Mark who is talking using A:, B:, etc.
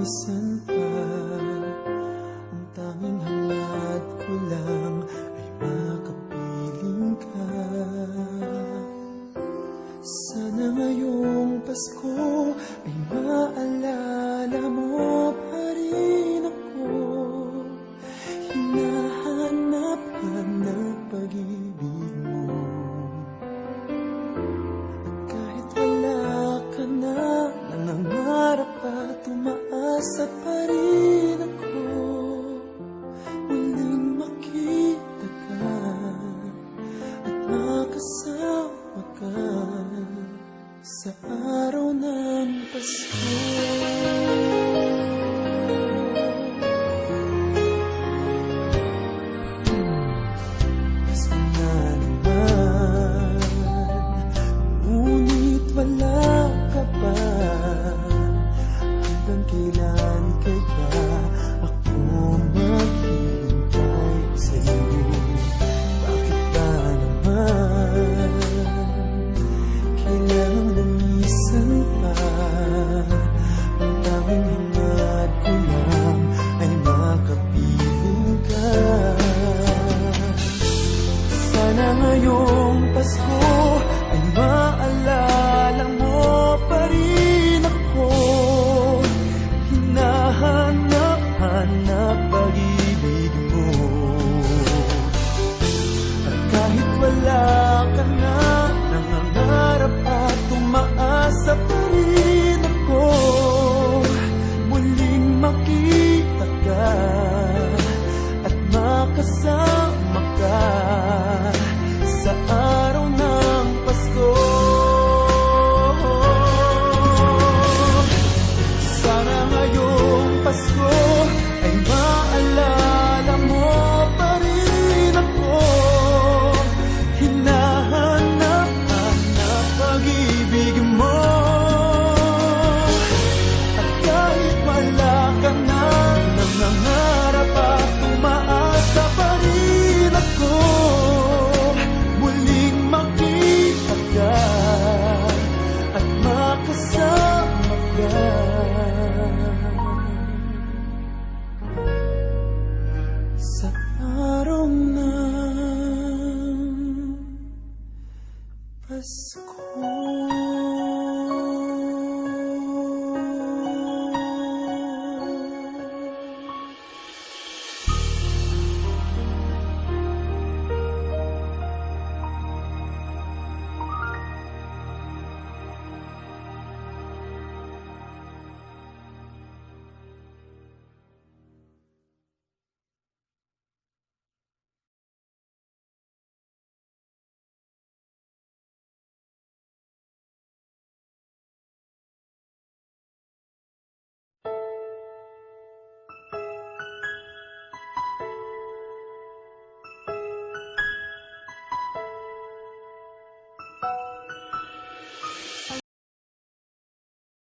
A: lumisan pa. Ang tanging hangad ko lang ay makapiling ka. Sana ngayong Pasko ay maalala mo pa rin ako. Hinahanap ka ng pag-ibig mo. At kahit wala ka na, nangangarap at umaasa pa rin ako. Muling makita ka at makasama ka sa araw ng Pasko. Pasko na naman, ngunit wala ka pa. Hanggang kailan kaya ako maghihintay sa'yo? Bakit ba naman kailangang lumisan pa? Ang tanging hangad ko lang ay makapiling ka. Sana ngayong Pasko ay maalala mo pa rin ako. Hinahanap pag-ibig mo. At kahit wala ka na, nangangarap at umaasa pa rin ako. Muling makita ka at makasama ka sa araw ng Pasko. Sana ngayong Pasko ay maalala mo pa rin ako. Hinahanap ang pag-ibig mo. At kahit wala ka na, nangangarap at umaasa pa rin ako. Muling makita ka at makasama ka